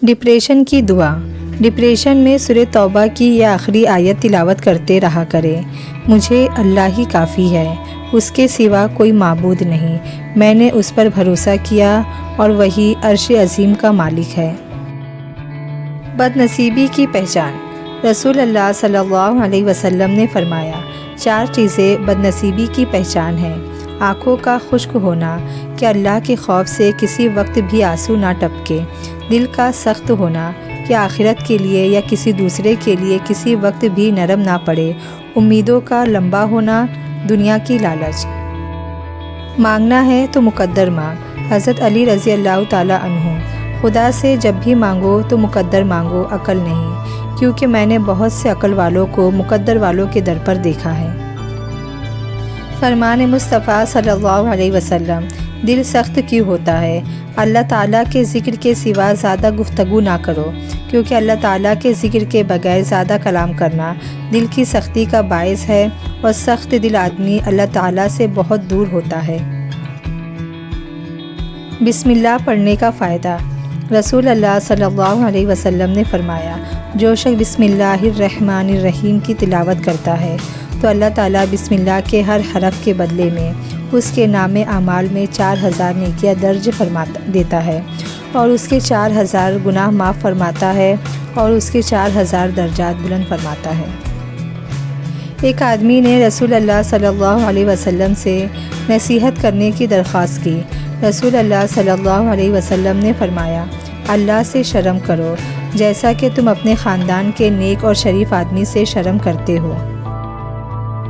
Depression کی دعا۔ Depression میں سورہ توبہ کی یہ آخری آیت تلاوت کرتے رہا کرے۔ مجھے اللہ ہی کافی ہے، اس کے سوا کوئی معبود نہیں، میں نے اس پر بھروسہ کیا اور وہی عرش عظیم کا مالک ہے۔ بد نصیبی کی پہچان۔ رسول اللہ صلی اللہ علیہ وسلم نے فرمایا، 4 چیزیں بد نصیبی کی پہچان ہیں۔ آنکھوں کا خشک ہونا کہ اللہ کے خوف سے کسی وقت بھی آنسو نہ ٹپکے، دل کا سخت ہونا کہ آخرت کے لیے یا کسی دوسرے کے لیے کسی وقت بھی نرم نہ پڑے، امیدوں کا لمبا ہونا، دنیا کی لالچ۔ مانگنا ہے تو مقدر مانگ۔ حضرت علی رضی اللہ تعالیٰ عنہ۔ خدا سے جب بھی مانگو تو مقدر مانگو، عقل نہیں، کیونکہ میں نے بہت سے عقل والوں کو مقدر والوں کے در پر دیکھا ہے۔ فرمان مصطفیٰ صلی اللہ علیہ وسلم، دل سخت کیوں ہوتا ہے؟ اللہ تعالیٰ کے ذکر کے سوا زیادہ گفتگو نہ کرو، کیونکہ اللہ تعالیٰ کے ذکر کے بغیر زیادہ کلام کرنا دل کی سختی کا باعث ہے، اور سخت دل آدمی اللہ تعالیٰ سے بہت دور ہوتا ہے۔ بسم اللہ پڑھنے کا فائدہ۔ رسول اللہ صلی اللہ علیہ وسلم نے فرمایا، جو شخص بسم اللہ الرحمن الرحیم کی تلاوت کرتا ہے تو اللہ تعالیٰ بسم اللہ کے ہر حرف کے بدلے میں اس کے نام اعمال میں 4000 نیکیاں درج دیتا ہے، اور اس کے 4000 گناہ معاف فرماتا ہے، اور اس کے 4000 درجات بلند فرماتا ہے۔ ایک آدمی نے رسول اللہ صلی اللہ علیہ وسلم سے نصیحت کرنے کی درخواست کی۔ رسول اللہ صلی اللہ علیہ وسلم نے فرمایا، اللہ سے شرم کرو جیسا کہ تم اپنے خاندان کے نیک اور شریف آدمی سے شرم کرتے ہو۔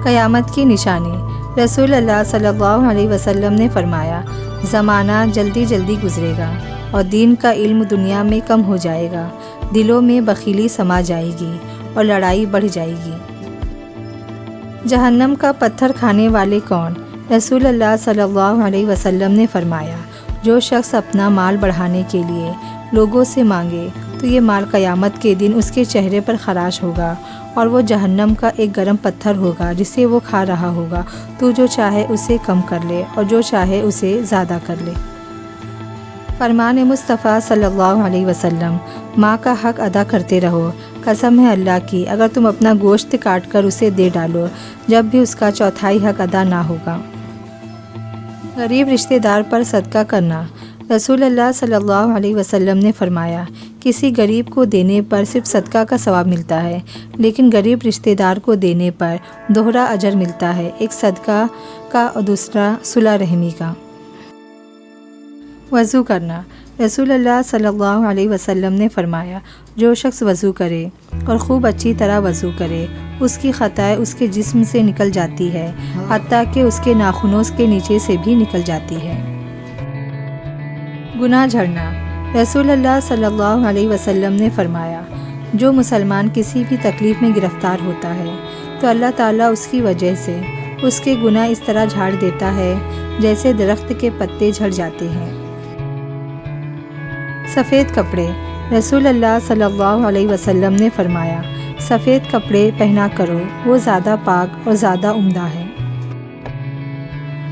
قیامت کی نشانی۔ رسول اللہ صلی اللہ علیہ وسلم نے فرمایا، زمانہ جلدی جلدی گزرے گا اور دین کا علم دنیا میں کم ہو جائے گا، دلوں میں بخیلی سما جائے گی اور لڑائی بڑھ جائے گی۔ جہنم کا پتھر کھانے والے کون؟ رسول اللہ صلی اللہ علیہ وسلم نے فرمایا، جو شخص اپنا مال بڑھانے کے لیے لوگوں سے مانگے تو یہ مال قیامت کے دن اس کے چہرے پر خراش ہوگا، اور وہ جہنم کا ایک گرم پتھر ہوگا جسے وہ کھا رہا ہوگا۔ تو جو چاہے اسے کم کر لے اور جو چاہے اسے زیادہ کر لے۔ فرمان مصطفیٰ صلی اللہ علیہ وسلم، ماں کا حق ادا کرتے رہو، قسم ہے اللہ کی اگر تم اپنا گوشت کاٹ کر اسے دے ڈالو جب بھی اس کا 1/4 حق ادا نہ ہوگا۔ غریب رشتہ دار پر صدقہ کرنا۔ رسول اللہ صلی اللہ علیہ وسلم نے فرمایا، کسی غریب کو دینے پر صرف صدقہ کا ثواب ملتا ہے، لیکن غریب رشتہ دار کو دینے پر دوہرا اجر ملتا ہے، ایک صدقہ کا اور دوسرا صلہ رحمی کا۔ وضو کرنا۔ رسول اللہ صلی اللہ علیہ وسلم نے فرمایا، جو شخص وضو کرے اور خوب اچھی طرح وضو کرے اس کی خطائیں اس کے جسم سے نکل جاتی ہے، حتیٰ کہ اس کے ناخنوں کے نیچے سے بھی نکل جاتی ہے۔ گناہ جھڑنا۔ رسول اللہ صلی اللہ علیہ وسلم نے فرمایا، جو مسلمان کسی بھی تکلیف میں گرفتار ہوتا ہے تو اللہ تعالیٰ اس کی وجہ سے اس کے گناہ اس طرح جھاڑ دیتا ہے جیسے درخت کے پتے جھڑ جاتے ہیں۔ سفید کپڑے۔ رسول اللہ صلی اللہ علیہ وسلم نے فرمایا، سفید کپڑے پہنا کرو، وہ زیادہ پاک اور زیادہ عمدہ ہے۔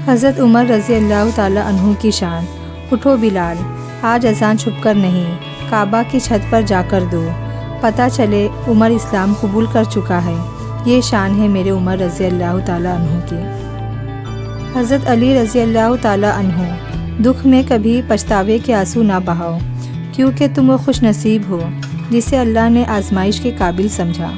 حضرت عمر رضی اللہ تعالیٰ عنہ کی شان۔ اٹھو بلال، آج اذان چھپ کر نہیں، کعبہ کی چھت پر جا کر دو، پتہ چلے عمر اسلام قبول کر چکا ہے۔ یہ شان ہے میرے عمر رضی اللہ تعالیٰ عنہ کی۔ حضرت علی رضی اللہ تعالیٰ عنہ۔ دکھ میں کبھی پچھتاوے کے آنسو نہ بہاؤ، کیونکہ تم وہ خوش نصیب ہو جسے اللہ نے آزمائش کے قابل سمجھا۔